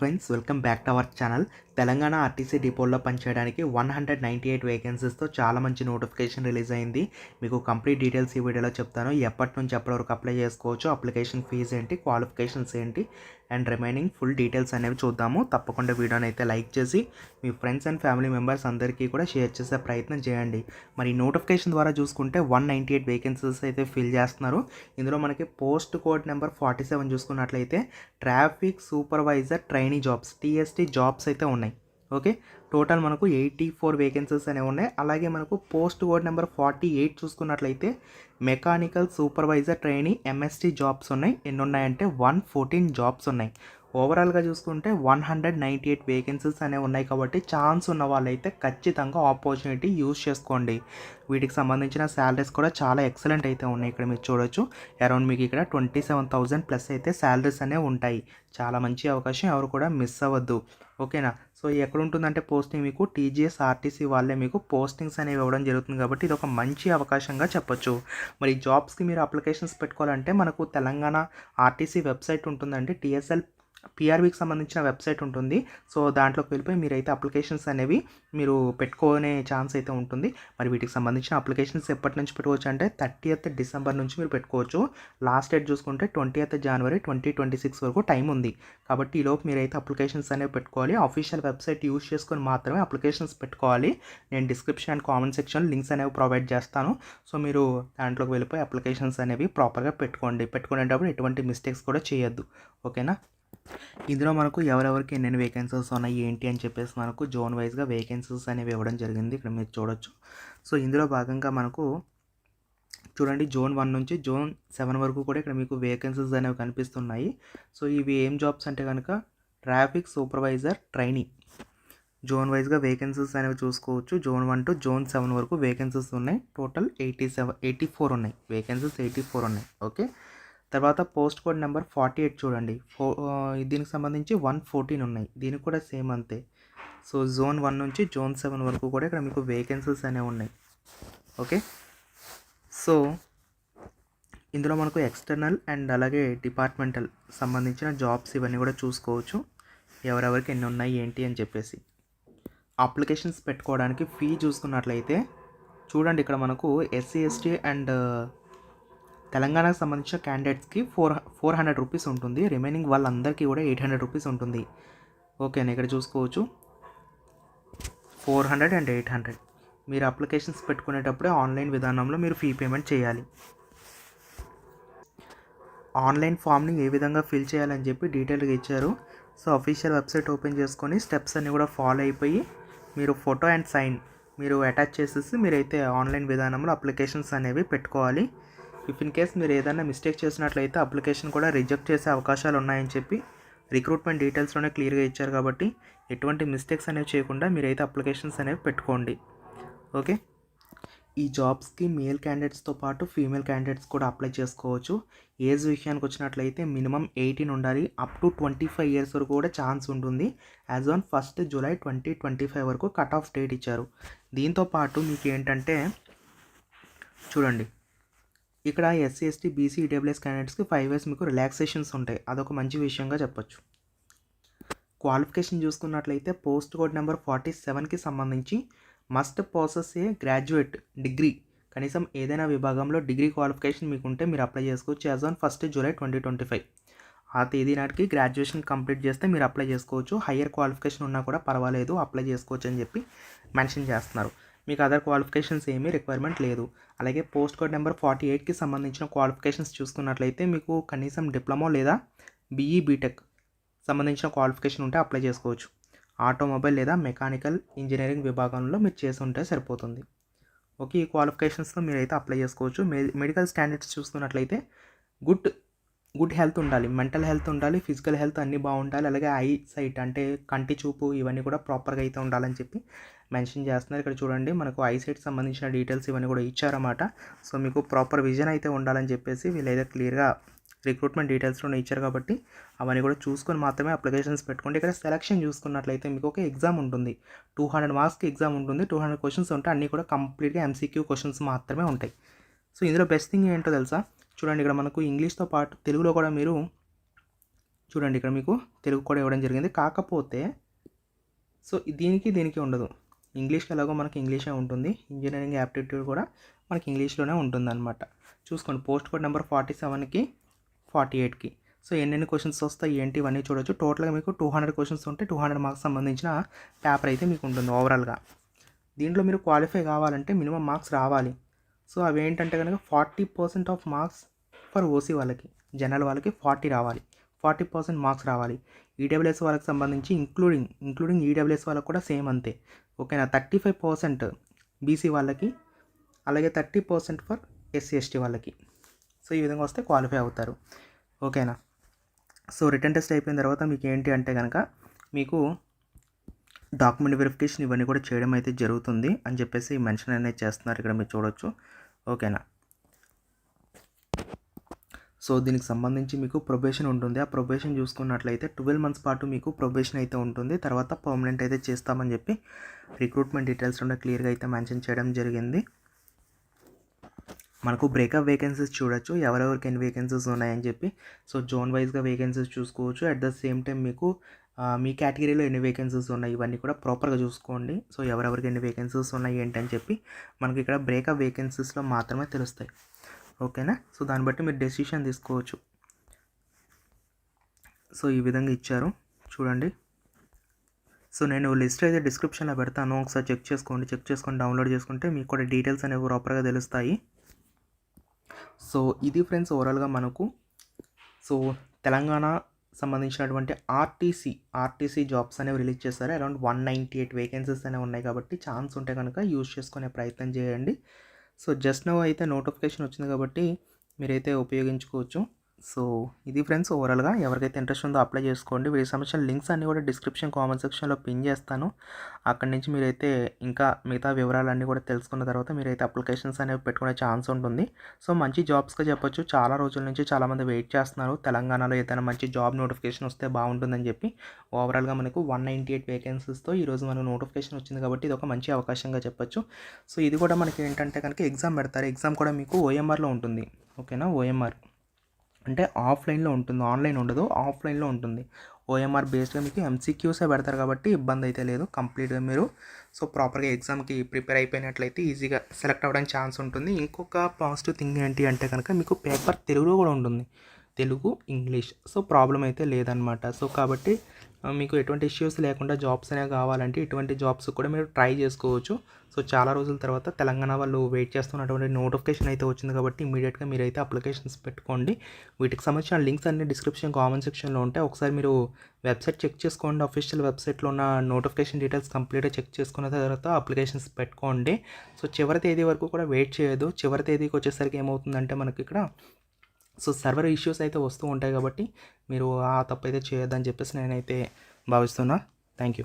Friends, welcome back to our channel. Telangana RTC డిపోలో పనిచేయడానికి 198 వేకెన్సీస్తో చాలా మంచి నోటిఫికేషన్ రిలీజ్ అయింది. మీకు కంప్లీట్ డీటెయిల్స్ ఈ వీడియోలో చెప్తాను. ఎప్పటి నుంచి ఎప్పటి వరకు అప్లై చేసుకోవచ్చు, అప్లికేషన్ ఫీజు ఏంటి, క్వాలిఫికేషన్స్ ఏంటి అండ్ రిమైనింగ్ ఫుల్ డీటెయిల్స్ అనేవి చూద్దాము. తప్పకుండా వీడియోని అయితే లైక్ చేసి మీ ఫ్రెండ్స్ అండ్ ఫ్యామిలీ మెంబర్స్ అందరికీ కూడా షేర్ చేసే ప్రయత్నం చేయండి. మరి నోటిఫికేషన్ ద్వారా చూసుకుంటే 198 వేకెన్సీస్ అయితే ఫిల్ చేస్తున్నారు. ఇందులో మనకి పోస్ట్ కోడ్ నెంబర్ 47 చూసుకున్నట్లయితే traffic supervisor trainee jobs TST jobs అయితే ఉన్నాయి. ఓకే, టోటల్ మనకు 84 వేకెన్సీస్ అనేవి ఉన్నాయి. అలాగే మనకు పోస్ట్ కోడ్ నెంబర్ 48 చూసుకున్నట్లయితే mechanical supervisor trainee MST jobs ఉన్నాయి. ఎన్ని ఉన్నాయంటే 114 జాబ్స్ ఉన్నాయి. ఓవరాల్గా చూసుకుంటే 198 వేకెన్సీస్ అనేవి ఉన్నాయి. కాబట్టి ఛాన్స్ ఉన్న వాళ్ళైతే ఖచ్చితంగా ఆపర్చునిటీ యూజ్ చేసుకోండి. వీటికి సంబంధించిన శాలరీస్ కూడా చాలా ఎక్సలెంట్ అయితే ఉన్నాయి. ఇక్కడ మీరు చూడొచ్చు, అరౌండ్ మీకు ఇక్కడ 27,000 ప్లస్ అయితే శాలరీస్ అనేవి ఉంటాయి. చాలా మంచి అవకాశం, ఎవరు కూడా మిస్ అవ్వద్దు. ఓకేనా? సో ఎక్కడ ఉంటుందంటే పోస్టింగ్ మీకు టీజీఎస్ ఆర్టీసీ వాళ్ళే మీకు పోస్టింగ్స్ అనేవి ఇవ్వడం జరుగుతుంది. కాబట్టి ఇది ఒక మంచి అవకాశంగా చెప్పొచ్చు. మరి జాబ్స్కి మీరు అప్లికేషన్స్ పెట్టుకోవాలంటే మనకు తెలంగాణ ఆర్టీసీ వెబ్సైట్ ఉంటుందండి. టీఎస్ఎల్ పిఆర్బీకి సంబంధించిన వెబ్సైట్ ఉంటుంది. సో దాంట్లోకి వెళ్ళిపోయి మీరైతే అప్లికేషన్స్ అనేవి మీరు పెట్టుకునే ఛాన్స్ అయితే ఉంటుంది. మరి వీటికి సంబంధించిన అప్లికేషన్స్ ఎప్పటి నుంచి పెట్టుకోవచ్చు అంటే 30th డిసెంబర్ నుంచి మీరు పెట్టుకోవచ్చు. లాస్ట్ డేట్ చూసుకుంటే 20th జనవరి 2026 వరకు టైం ఉంది. కాబట్టి ఈలోపు మీరైతే అప్లికేషన్స్ అనేవి పెట్టుకోవాలి. అఫీషియల్ వెబ్సైట్ యూజ్ చేసుకొని మాత్రమే అప్లికేషన్స్ పెట్టుకోవాలి. నేను description and comment section links అనేవి ప్రొవైడ్ చేస్తాను. సో మీరు దాంట్లోకి వెళ్ళిపోయి అప్లికేషన్స్ అనేవి ప్రాపర్గా పెట్టుకోండి. పెట్టుకునేటప్పుడు ఎటువంటి మిస్టేక్స్ కూడా చేయొద్దు. ఓకేనా? ఇందులో మనకు ఎవరెవరికి ఎన్నెన్ని వేకెన్సీస్ ఉన్నాయి ఏంటి అని చెప్పేసి మనకు జోన్ వైజ్గా వేకెన్సీస్ అనేవి ఇవ్వడం జరిగింది. ఇక్కడ మీరు చూడొచ్చు. సో ఇందులో భాగంగా మనకు చూడండి, జోన్ 1 నుంచి జోన్ 7 వరకు కూడా ఇక్కడ మీకు వేకెన్సీస్ అనేవి కనిపిస్తున్నాయి. సో ఇవి ఏం జాబ్స్ అంటే కనుక ట్రాఫిక్ సూపర్వైజర్ ట్రైనీ జోన్ వైజ్గా వేకెన్సీస్ అనేవి చూసుకోవచ్చు. జోన్ 1 టు జోన్ 7 వరకు వేకెన్సీస్ ఉన్నాయి. టోటల్ 84 ఉన్నాయి. వేకెన్సీస్ 84 ఉన్నాయి. ఓకే, తర్వాత పోస్ట్ కోడ్ నెంబర్ 48 చూడండి. దీనికి సంబంధించి 114 ఉన్నాయి. దీనికి కూడా సేమ్ అంతే. సో జోన్ 1 నుంచి జోన్ 7 వరకు కూడా ఇక్కడ మీకు వేకెన్సీస్ అనేవి ఉన్నాయి. ఓకే, సో ఇందులో మనకు ఎక్స్టర్నల్ అండ్ అలాగే డిపార్ట్మెంటల్ సంబంధించిన జాబ్స్ ఇవన్నీ కూడా చూసుకోవచ్చు, ఎవరెవరికి ఎన్ని ఉన్నాయి ఏంటి అని చెప్పేసి. అప్లికేషన్స్ పెట్టుకోవడానికి ఫీ చూసుకున్నట్లయితే చూడండి, ఇక్కడ మనకు ఎస్సీ ఎస్టీ అండ్ తెలంగాణకు సంబంధించిన క్యాండిడేట్స్కి 400 రూపీస్ ఉంటుంది. రిమైనింగ్ వాళ్ళందరికీ కూడా 800 రూపీస్ ఉంటుంది. ఓకేనా? ఇక్కడ చూసుకోవచ్చు 400 అండ్ 800. మీరు అప్లికేషన్స్ పెట్టుకునేటప్పుడే ఆన్లైన్ విధానంలో మీరు ఫీ పేమెంట్ చేయాలి. ఆన్లైన్ ఫామ్ని ఏ విధంగా ఫిల్ చేయాలని చెప్పి డీటెయిల్గా ఇచ్చారు. సో అఫీషియల్ వెబ్సైట్ ఓపెన్ చేసుకొని స్టెప్స్ అన్నీ కూడా ఫాలో అయిపోయి మీరు ఫోటో అండ్ సైన్ మీరు అటాచ్ చేసేసి మీరైతే ఆన్లైన్ విధానంలో అప్లికేషన్స్ అనేవి పెట్టుకోవాలి. ఇఫ్ ఇన్ కేస్ మీరు ఏదైనా మిస్టేక్ చేసినట్లయితే అప్లికేషన్ కూడా రిజెక్ట్ చేసే అవకాశాలు ఉన్నాయని చెప్పి రిక్రూట్మెంట్ డీటెయిల్స్లోనే క్లియర్గా ఇచ్చారు. కాబట్టి ఎటువంటి మిస్టేక్స్ అనేవి చేయకుండా మీరైతే అప్లికేషన్స్ అనేవి పెట్టుకోండి. ఓకే, ఈ జాబ్స్కి మేల్ క్యాండిడేట్స్తో పాటు ఫీమేల్ క్యాండిడేట్స్ కూడా అప్లై చేసుకోవచ్చు. ఏజ్ విషయానికి వచ్చినట్లయితే మినిమం 18 ఉండాలి. అప్ టు 25 ఇయర్స్ వరకు కూడా ఛాన్స్ ఉంటుంది. యాజ్ ఆన్ 1 జూలై 2025 వరకు కట్ ఆఫ్ డేట్ ఇచ్చారు. దీంతోపాటు మీకు ఏంటంటే చూడండి, ఇక్కడ ఎస్సీ ఎస్టీ బీసీ ఈడబ్ల్యూఎస్ క్యాండిడేట్స్కి 5 ఇయర్స్ మీకు రిలాక్సేషన్స్ ఉంటాయి. అదొక మంచి విషయంగా చెప్పొచ్చు. క్వాలిఫికేషన్ చూసుకున్నట్లయితే పోస్ట్ కోడ్ నెంబర్ 47కి సంబంధించి మస్ట్ ప్రాసెస్ ఏ గ్రాడ్యుయేట్ డిగ్రీ, కనీసం ఏదైనా విభాగంలో డిగ్రీ క్వాలిఫికేషన్ మీకు ఉంటే మీరు అప్లై చేసుకోవచ్చు. యాజ్ ఆన్ 1 జూలై 2025 ఆ తేదీ నాటికి గ్రాడ్యుయేషన్ కంప్లీట్ చేస్తే మీరు అప్లై చేసుకోవచ్చు. హయ్యర్ క్వాలిఫికేషన్ ఉన్నా కూడా పర్వాలేదు, అప్లై చేసుకోవచ్చు అని చెప్పి మెన్షన్ చేస్తున్నారు. మీకు అదర్ క్వాలిఫికేషన్స్ ఏమీ రిక్వైర్మెంట్ లేదు. అలాగే పోస్ట్ కోడ్ నెంబర్ 48కి సంబంధించిన క్వాలిఫికేషన్స్ చూసుకున్నట్లయితే మీకు కనీసం డిప్లొమా లేదా బీఈ బీటెక్ సంబంధించిన క్వాలిఫికేషన్ ఉంటే అప్లై చేసుకోవచ్చు. ఆటోమొబైల్ లేదా మెకానికల్ ఇంజనీరింగ్ విభాగంలో మీరు చేసి ఉంటే సరిపోతుంది. ఓకే, ఈ క్వాలిఫికేషన్స్తో మీరైతే అప్లై చేసుకోవచ్చు. మెడికల్ స్టాండర్డ్స్ చూసుకున్నట్లయితే గుడ్ హెల్త్ ఉండాలి, మెంటల్ హెల్త్ ఉండాలి, ఫిజికల్ హెల్త్ అన్నీ బాగుండాలి. అలాగే ఐ సైట్ అంటే కంటి చూపు ఇవన్నీ కూడా ప్రాపర్గా అయితే ఉండాలని చెప్పి మెన్షన్ చేస్తున్నారు. ఇక్కడ చూడండి, మనకు ఐ సైట్ సంబంధించిన డీటెయిల్స్ ఇవన్నీ కూడా ఇచ్చారన్నమాట. సో మీకు ప్రాపర్ విజన్ అయితే ఉండాలని చెప్పేసి వీళ్ళైతే క్లియర్గా రిక్రూట్మెంట్ డీటెయిల్స్లోనే ఇచ్చారు. కాబట్టి అవన్నీ కూడా చూసుకొని మాత్రమే అప్లికేషన్స్ పెట్టుకోండి. ఇక్కడ సెలక్షన్ చూసుకున్నట్లయితే మీకు ఒక ఎగ్జామ్ ఉంటుంది. 200 మార్క్స్కి ఎగ్జామ్ ఉంటుంది. 200 క్వశ్చన్స్ ఉంటాయి. అన్నీ కూడా కంప్లీట్గా ఎంసీక్యూ క్వశ్చన్స్ మాత్రమే ఉంటాయి. సో ఇందులో బెస్ట్ థింగ్ ఏంటో తెలుసా? చూడండి, ఇక్కడ మనకు ఇంగ్లీష్తో పాటు తెలుగులో కూడా మీరు చూడండి ఇక్కడ మీకు తెలుగు కూడా ఇవ్వడం జరిగింది. కాకపోతే సో దీనికి ఉండదు. ఇంగ్లీష్‌కి ఎలాగో మనకి ఇంగ్లీషే ఉంటుంది. ఇంజినీరింగ్ యాప్టిట్యూడ్ కూడా మనకి ఇంగ్లీష్‌లోనే ఉంటుందన్నమాట. చూసుకోండి పోస్ట్ కోడ్ నెంబర్ 47కి 48కి సో ఎన్నెన్ని క్వశ్చన్స్ వస్తాయి ఏంటి ఇవన్నీ చూడొచ్చు. టోటల్గా మీకు 200 క్వశ్చన్స్ ఉంటే 200 మార్క్స్ సంబంధించిన పేపర్ అయితే మీకు ఉంటుంది ఓవరాల్గా. దీంట్లో మీరు క్వాలిఫై కావాలంటే మినిమం మార్క్స్ రావాలి. సో అవి ఏంటంటే కనుక 40% ఆఫ్ మార్క్స్ ఫర్ ఓసీ వాళ్ళకి, జనరల్ వాళ్ళకి 40 రావాలి, 40% మార్క్స్ రావాలి. ఈడబ్ల్యూఎస్ వాళ్ళకి సంబంధించి ఇంక్లూడింగ్ ఈడబ్ల్యూఎస్ వాళ్ళకి కూడా సేమ్ అంతే. ఓకేనా. 35% బీసీ వాళ్ళకి, అలాగే 30% ఫర్ ఎస్సీ ఎస్టీ వాళ్ళకి. సో ఈ విధంగా వస్తే క్వాలిఫై అవుతారు. ఓకేనా. సో రిటన్ టెస్ట్ అయిపోయిన తర్వాత మీకు ఏంటి అంటే కనుక మీకు డాక్యుమెంట్ వెరిఫికేషన్ ఇవన్నీ కూడా చేయడం అయితే జరుగుతుంది అని చెప్పేసి మెన్షన్ అనేది చేస్తున్నారు ఇక్కడ మీరు చూడొచ్చు. ఓకేనా. సో దీనికి సంబంధించి మీకు ప్రొబేషన్ ఉంటుంది. ఆ ప్రొబేషన్ చూసుకున్నట్లయితే 12 మంత్స్ పాటు మీకు ప్రొబేషన్ అయితే ఉంటుంది. తర్వాత పర్మనెంట్ అయితే చేస్తామని చెప్పి రిక్రూట్మెంట్ డీటెయిల్స్ ఉండే క్లియర్గా అయితే మెన్షన్ చేయడం జరిగింది. మనకు బ్రేకప్ వేకెన్సీస్ చూడొచ్చు, ఎవరెవరికి ఎన్ని వేకెన్సీస్ ఉన్నాయని చెప్పి. సో జోన్ వైజ్గా వేకెన్సీస్ చూసుకోవచ్చు. అట్ ద సేమ్ టైం మీకు మీ కేటగిరీలో ఎన్ని వేకెన్సీస్ ఉన్నాయి ఇవన్నీ కూడా ప్రాపర్గా చూసుకోండి. సో ఎవరెవరికి ఎన్ని వేకెన్సీస్ ఉన్నాయి ఏంటని చెప్పి మనకి ఇక్కడ బ్రేకప్ వేకెన్సీస్లో మాత్రమే తెలుస్తాయి. ఓకేనా. సో దాన్ని బట్టి మీరు డెసిషన్ తీసుకోవచ్చు. సో ఈ విధంగా ఇచ్చారు చూడండి. సో నేను లిస్ట్ అయితే డిస్క్రిప్షన్లో పెడతాను, ఒకసారి చెక్ చేసుకొని డౌన్లోడ్ చేసుకుంటే మీకు కూడా డీటెయిల్స్ అనేవి ప్రాపర్గా తెలుస్తాయి. సో ఇది ఫ్రెండ్స్ ఓవరాల్గా మనకు సో తెలంగాణ సంబంధించినటువంటి ఆర్టీసీ జాబ్స్ అనేవి రిలీజ్ చేస్తారు. అరౌండ్ 198 వేకెన్సీస్ అనేవి ఉన్నాయి కాబట్టి ఛాన్స్ ఉంటే కనుక యూజ్ చేసుకునే ప్రయత్నం చేయండి. సో జస్ట్ నౌ అయితే నోటిఫికేషన్ వచ్చింది కాబట్టి మీరైతే ఉపయోగించుకోవచ్చు. సో ఇది ఫ్రెండ్స్ ఓవరాల్గా ఎవరికైతే ఇంట్రెస్ట్ ఉందో అప్లై చేసుకోండి. వీటి సంబంధించిన లింక్స్ అన్నీ కూడా డిస్క్రిప్షన్ కామెంట్ సెక్షన్లో పిన్ చేస్తాను. అక్కడి నుంచి మీరైతే ఇంకా మిగతా వివరాలన్నీ కూడా తెలుసుకున్న తర్వాత మీరైతే అప్లికేషన్స్ అనేవి పెట్టుకునే ఛాన్స్ ఉంటుంది. సో మంచి జాబ్స్గా చెప్పొచ్చు. చాలా రోజుల నుంచి చాలామంది వెయిట్ చేస్తున్నారు తెలంగాణలో ఏదైనా మంచి జాబ్ నోటిఫికేషన్ వస్తే బాగుంటుందని చెప్పి. ఓవరాల్గా మనకు 198 వేకెన్సీస్తో ఈరోజు మనకు నోటిఫికేషన్ వచ్చింది కాబట్టి ఇది ఒక మంచి అవకాశంగా చెప్పొచ్చు. సో ఇది కూడా మనకి ఏంటంటే కనుక ఎగ్జామ్ పెడతారు. ఎగ్జామ్ కూడా మీకు ఓఎంఆర్లో ఉంటుంది. ఓకేనా. ఓఎంఆర్ అంటే ఆఫ్లైన్లో ఉంటుంది, ఆన్లైన్ ఉండదు, ఆఫ్లైన్లో ఉంటుంది. ఓఎంఆర్ బేస్డ్గా మీకు ఎంసీక్యూసే పెడతారు కాబట్టి ఇబ్బంది అయితే లేదు. కంప్లీట్గా మీరు సో ప్రాపర్గా ఎగ్జామ్కి ప్రిపేర్ అయిపోయినట్లయితే ఈజీగా సెలెక్ట్ అవ్వడానికి ఛాన్స్ ఉంటుంది. ఇంకొక పాజిటివ్ థింగ్ ఏంటి అంటే కనుక మీకు పేపర్ తెలుగులో కూడా ఉంటుంది, తెలుగు ఇంగ్లీష్. సో ప్రాబ్లం అయితే లేదనమాట. సో కాబట్టి మీకు ఎటువంటి ఇష్యూస్ లేకుండా జాబ్స్ అనేవి కావాలంటే ఇటువంటి జాబ్స్ కూడా మీరు ట్రై చేసుకోవచ్చు. సో చాలా రోజుల తర్వాత తెలంగాణ వాళ్ళు వెయిట్ చేస్తున్నటువంటి నోటిఫికేషన్ అయితే వచ్చింది కాబట్టి ఇమీడియట్గా మీరైతే అప్లికేషన్స్ పెట్టుకోండి. వీటికి సంబంధించిన లింక్స్ అన్ని డిస్క్రిప్షన్ కామెంట్ సెక్షన్లో ఉంటాయి. ఒకసారి మీరు వెబ్సైట్ చెక్ చేసుకోండి. అఫీషియల్ వెబ్సైట్లో ఉన్న నోటిఫికేషన్ డీటెయిల్స్ కంప్లీట్గా చెక్ చేసుకున్న తర్వాత అప్లికేషన్స్ పెట్టుకోండి. సో చివరి తేదీ వరకు కూడా వెయిట్ చేయదు. చివరి తేదీకి వచ్చేసరికి ఏమవుతుందంటే మనకి ఇక్కడ సో సర్వర్ ఇష్యూస్ అయితే వస్తూ ఉంటాయి కాబట్టి మీరు ఆ తప్పు అయితే చేయొద్దని చెప్పేసి నేనైతే భావిస్తున్నా. Thank you.